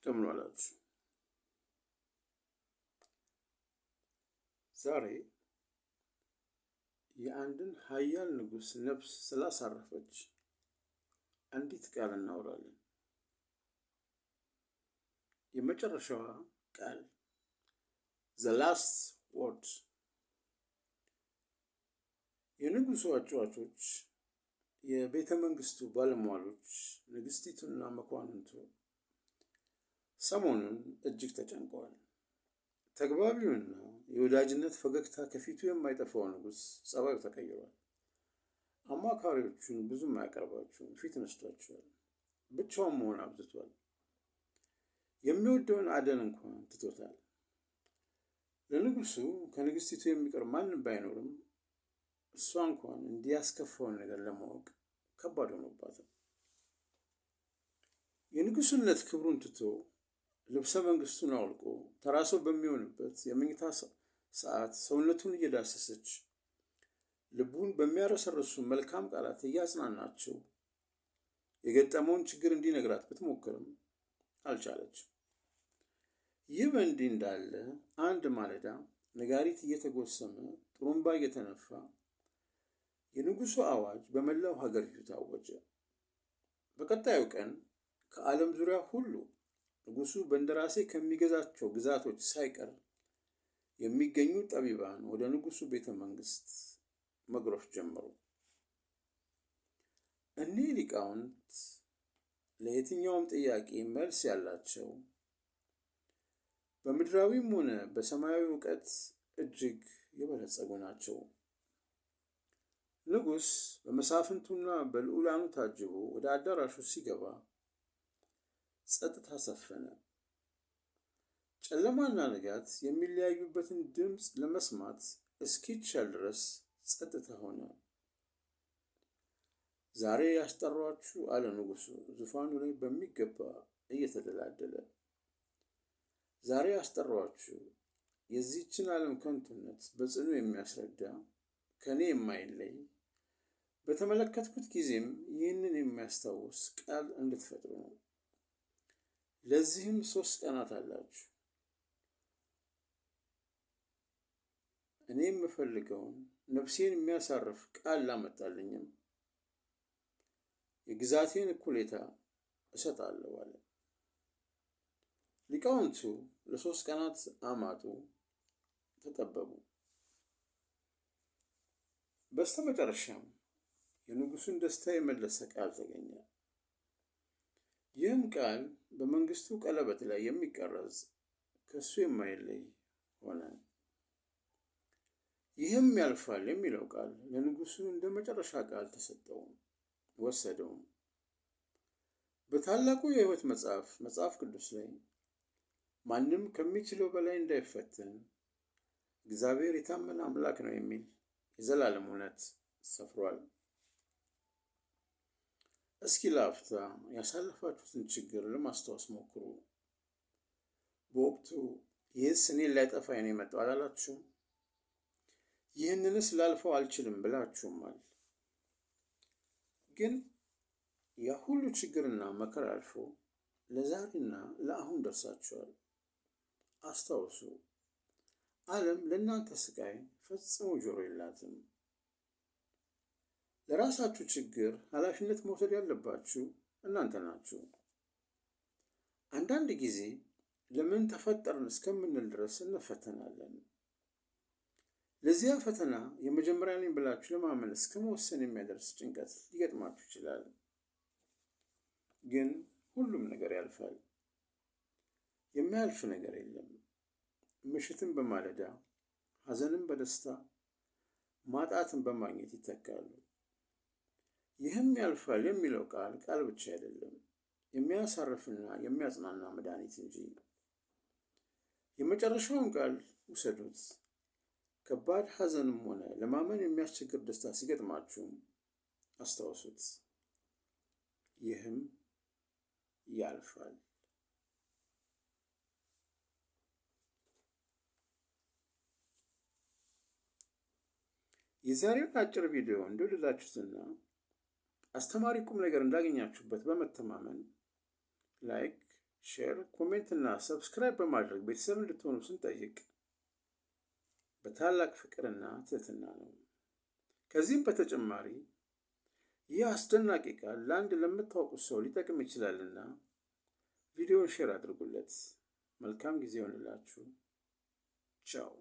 እንደምን ዋላችሁ። ዛሬ የአንድን ኃያል ንጉሥ ነፍስ ስላሳረፈች አንዲት ቃል እናወራለን። የመጨረሻዋ ቃል the last word። የንጉሡ አጫዋቾች፣ የቤተ መንግስቱ ባለሟሎች፣ ንግስቲቱና መኳንንቱ ሰሞኑን እጅግ ተጨንቀዋል። ተግባቢውና የወዳጅነት ፈገግታ ከፊቱ የማይጠፋው ንጉሥ ጸባዩ ተቀይሯል። አማካሪዎቹን ብዙም አያቀርባቸውም፣ ፊት ነስቷቸዋል። ብቻውን መሆን አብዝቷል። የሚወደውን አደን እንኳን ትቶታል። ለንጉሡ ከንግስቲቱ የሚቀር ማንም ባይኖርም እሷ እንኳን እንዲያስከፋውን ነገር ለማወቅ ከባድ ሆኖባታል። የንጉሥነት ክብሩን ትቶ ልብሰ መንግስቱን አውልቆ ተራ ሰው በሚሆንበት የመኝታ ሰዓት ሰውነቱን እየዳሰሰች ልቡን በሚያረሰርሱ መልካም ቃላት እያጽናናቸው የገጠመውን ችግር እንዲነግራት ብትሞክርም አልቻለችም። ይህ በእንዲህ እንዳለ አንድ ማለዳ ነጋሪት እየተጎሰመ ጥሩምባ እየተነፋ የንጉሡ አዋጅ በመላው ሀገሪቱ ታወጀ። በቀጣዩ ቀን ከዓለም ዙሪያ ሁሉ ንጉሡ በእንደራሴ ከሚገዛቸው ግዛቶች ሳይቀር የሚገኙ ጠቢባን ወደ ንጉሡ ቤተ መንግስት መግረፍ ጀመሩ። እኒህ ሊቃውንት ለየትኛውም ጥያቄ መልስ ያላቸው፣ በምድራዊም ሆነ በሰማያዊ እውቀት እጅግ የበለጸጉ ናቸው። ንጉሥ በመሳፍንቱና በልዑላኑ ታጅቦ ወደ አዳራሹ ሲገባ ጸጥታ ሰፈነ። ጨለማና ንጋት የሚለያዩበትን ድምፅ ለመስማት እስኪቻል ድረስ ጸጥታ ሆነ። ዛሬ ያስጠሯችሁ አለ ንጉሡ ዙፋኑ ላይ በሚገባ እየተደላደለ። ዛሬ ያስጠሯችሁ የዚህችን ዓለም ከንቱነት በጽኑ የሚያስረዳ ከእኔ የማይለይ በተመለከትኩት ጊዜም ይህንን የሚያስታውስ ቃል እንድትፈጥሩ ነው። ለዚህም 3 ቀናት አላችሁ። እኔ የምፈልገውን ነፍሴን የሚያሳርፍ ቃል ላመጣልኝም የግዛቴን እኩሌታ እሰጣለሁ አለ። ሊቃውንቱ ለ3 ቀናት አማጡ፣ ተጠበቡ። በስተመጨረሻም የንጉሡን ደስታ የመለሰ ቃል ተገኘ። ይህም ቃል በመንግስቱ ቀለበት ላይ የሚቀረጽ ከሱ የማይለይ ሆነ። ይህም ያልፋል የሚለው ቃል ለንጉሡ እንደ መጨረሻ ቃል ተሰጠው፣ ወሰደውም። በታላቁ የሕይወት መጽሐፍ ቅዱስ ላይ ማንም ከሚችለው በላይ እንዳይፈተን እግዚአብሔር የታመነ አምላክ ነው የሚል የዘላለም እውነት ሰፍሯል። እስኪ ለአፍታ ያሳለፋችሁትን ችግር ለማስታወስ ሞክሩ። በወቅቱ ይህስ እኔን ሊያጠፋኝ ነው የመጣው አላላችሁም? ይህንንስ ላልፈው አልችልም ብላችሁማል። ግን ያ ሁሉ ችግርና መከራ አልፎ ለዛሬና ለአሁን ደርሳችኋል። አስታውሱ፣ ዓለም ለእናንተ ስቃይ ፈጽሞ ጆሮ የላትም። ለራሳችሁ ችግር ኃላፊነት መውሰድ ያለባችሁ እናንተ ናችሁ። አንዳንድ ጊዜ ለምን ተፈጠርን እስከምንል ድረስ እንፈተናለን። ለዚያ ፈተና የመጀመሪያ ነኝ ብላችሁ ለማመን እስከ መወሰን የሚያደርስ ጭንቀት ሊገጥማችሁ ይችላል። ግን ሁሉም ነገር ያልፋል። የማያልፍ ነገር የለም። ምሽትን በማለዳ ሐዘንን በደስታ ማጣትን በማግኘት ይተካሉ። ይህም ያልፋል የሚለው ቃል ብቻ አይደለም፣ የሚያሳርፍና የሚያጽናና መድኃኒት እንጂ። የመጨረሻውን ቃል ውሰዱት። ከባድ ሐዘንም ሆነ ለማመን የሚያስቸግር ደስታ ሲገጥማችሁም አስታውሱት፣ ይህም ያልፋል። የዛሬውን አጭር ቪዲዮ እንደወደዳችሁትና አስተማሪ ቁም ነገር እንዳገኛችሁበት በመተማመን ላይክ፣ ሼር፣ ኮሜንት እና ሰብስክራይብ በማድረግ ቤተሰብ እንድትሆኑ ስንጠይቅ በታላቅ ፍቅርና ትህትና ነው። ከዚህም በተጨማሪ ይህ አስደናቂ ቃል ለአንድ ለምታውቁት ሰው ሊጠቅም ይችላልና ቪዲዮውን ሼር አድርጉለት። መልካም ጊዜ ይሆንላችሁ። ቻው